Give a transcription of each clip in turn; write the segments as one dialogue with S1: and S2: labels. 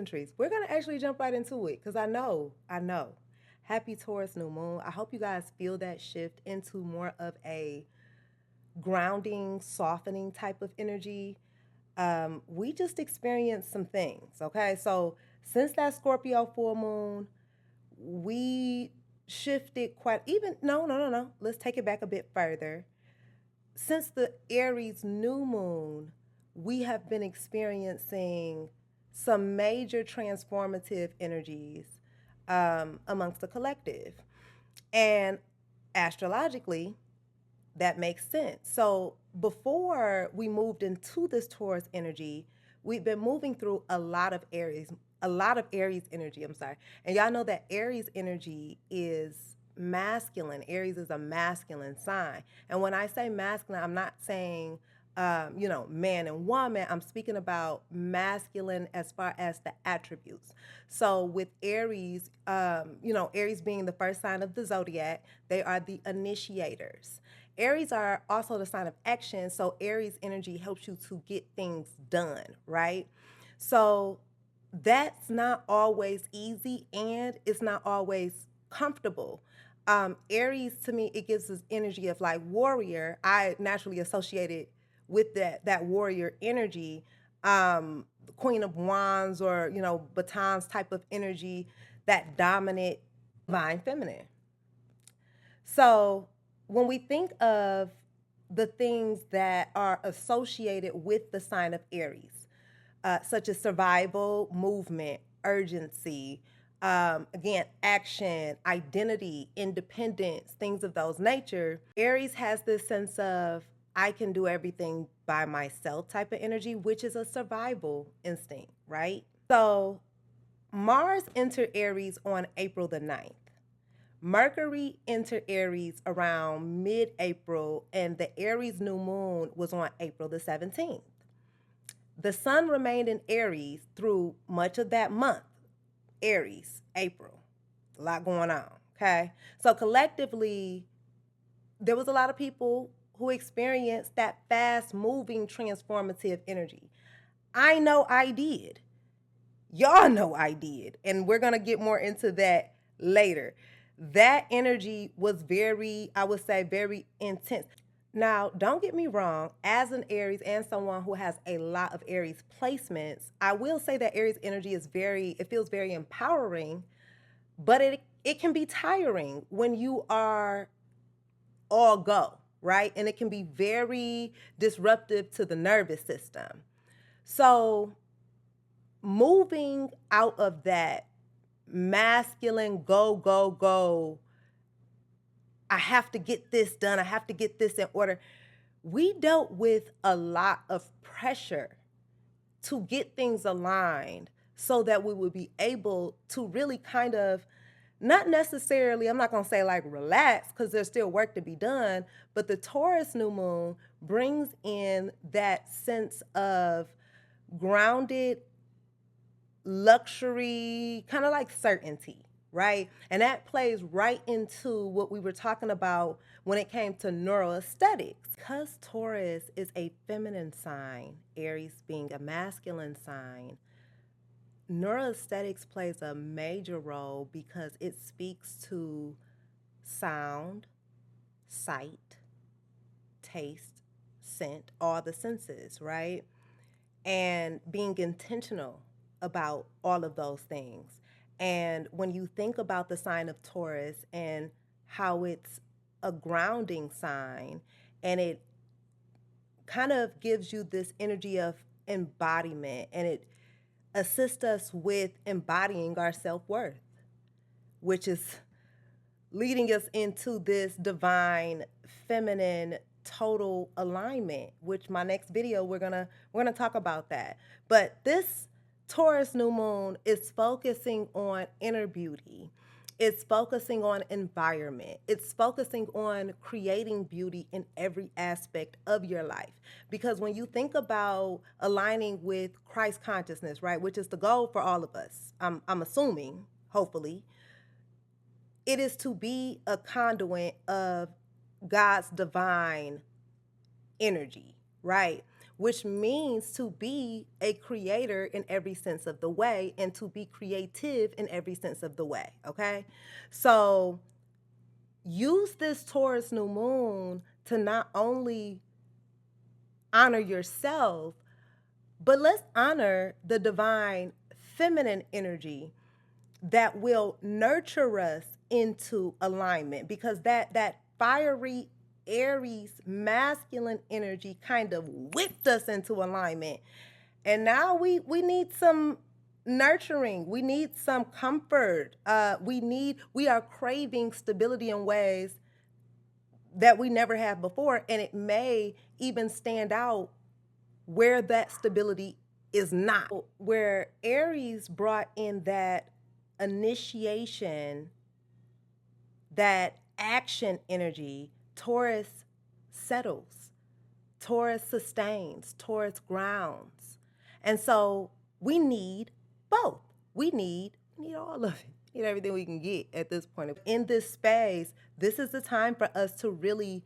S1: Trees. We're gonna actually jump right into it because I know. Happy Taurus new moon. I hope you guys feel that shift into more of a grounding, softening type of energy. We just experienced some things, okay? So since that Scorpio full moon, we shifted quite even no. Let's take it back a bit further. Since the Aries new moon, we have been experiencing some major transformative energies amongst the collective. And astrologically, that makes sense. So before we moved into this Taurus energy, we've been moving through a lot of Aries energy. I'm sorry. And y'all know that Aries energy is masculine. Aries is a masculine sign. And when I say masculine, I'm not saying man and woman. I'm speaking about masculine as far as the attributes. So with Aries, Aries being the first sign of the zodiac, they are the initiators. Aries are also the sign of action, so Aries energy helps you to get things done, right? So that's not always easy and it's not always comfortable. Aries to me, it gives this energy of like warrior. I naturally associated with that warrior energy, the Queen of Wands or batons type of energy, that dominant divine feminine. So when we think of the things that are associated with the sign of Aries, such as survival, movement, urgency, again, action, identity, independence, things of those nature, Aries has this sense of I can do everything by myself type of energy, which is a survival instinct, right? So Mars entered Aries on April the 9th. Mercury entered Aries around mid April, and the Aries new moon was on April the 17th. The sun remained in Aries through much of that month, Aries, April. A lot going on, okay? So collectively, there was a lot of people who experienced that fast moving transformative energy. I know I did. Y'all know I did. And we're going to get more into that later. That energy was very, I would say, very intense. Now, don't get me wrong, as an Aries and someone who has a lot of Aries placements, I will say that Aries energy it feels very empowering, but it can be tiring when you are all go, right? And it can be very disruptive to the nervous system. So, moving out of that masculine go, I have to get this done, I have to get this in order, we dealt with a lot of pressure to get things aligned so that we would be able to really kind of not necessarily, I'm not going to say like relax because there's still work to be done, but the Taurus new moon brings in that sense of grounded luxury, kind of like certainty, right? And that plays right into what we were talking about when it came to neuroaesthetics. Because Taurus is a feminine sign, Aries being a masculine sign, neuroaesthetics plays a major role because it speaks to sound, sight, taste, scent, all the senses, right? And being intentional about all of those things. And when you think about the sign of Taurus and how it's a grounding sign and it kind of gives you this energy of embodiment and it assists us with embodying our self-worth, which is leading us into this divine feminine total alignment, which my next video we're gonna talk about that. But this Taurus new moon is focusing on inner beauty. It's focusing on environment. It's focusing on creating beauty in every aspect of your life. Because when you think about aligning with Christ consciousness, right, which is the goal for all of us, I'm assuming, hopefully, it is to be a conduit of God's divine energy, right? which means to be a creator in every sense of the way and to be creative in every sense of the way, okay? So use this Taurus new moon to not only honor yourself, but let's honor the divine feminine energy that will nurture us into alignment, because that fiery Aries masculine energy kind of whipped us into alignment. And now we need some nurturing. We need some comfort. We are craving stability in ways that we never have before, and it may even stand out where that stability is not. Where Aries brought in that initiation, that action energy, Taurus settles, Taurus sustains, Taurus grounds. And so we need both. We need all of it. We need everything we can get at this point. In this space, this is the time for us to really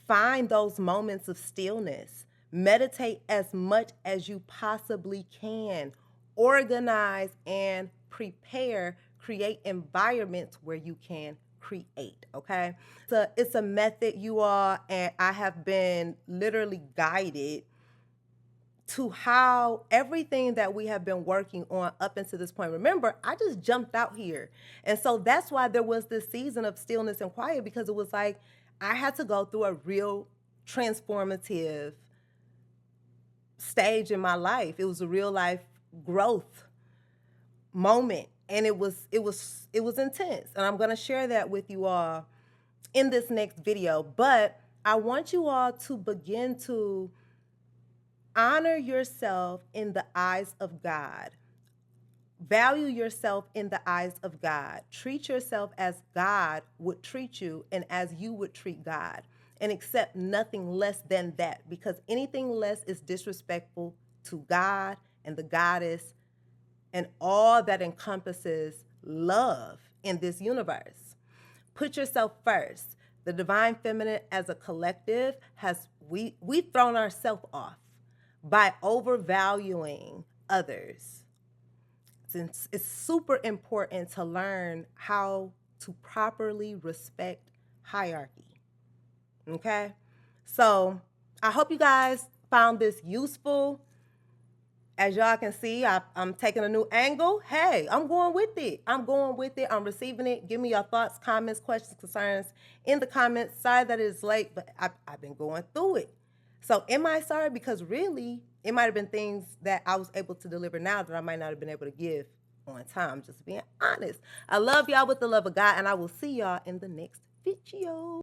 S1: find those moments of stillness. Meditate as much as you possibly can. Organize and prepare, create environments where you can create, okay? So it's a method, you all, and I have been literally guided to how everything that we have been working on up until this point. Remember, I just jumped out here. And so that's why there was this season of stillness and quiet, because it was like I had to go through a real transformative stage in my life. It was a real life growth moment, and it was intense. And I'm going to share that with you all in this next video, but I want you all to begin to honor yourself in the eyes of God. Value yourself in the eyes of God. Treat yourself as God would treat you and as you would treat God, and accept nothing less than that, because anything less is disrespectful to God and the goddess and all that encompasses love in this universe. Put yourself first. The divine feminine as a collective we've thrown ourselves off by overvaluing others. It's super important to learn how to properly respect hierarchy. Okay? So I hope you guys found this useful. As y'all can see, I'm taking a new angle. Hey, I'm going with it. I'm receiving it. Give me your thoughts, comments, questions, concerns in the comments. Sorry that it's late, but I've been going through it. So am I sorry? Because really, it might have been things that I was able to deliver now that I might not have been able to give on time, just being honest. I love y'all with the love of God, and I will see y'all in the next video.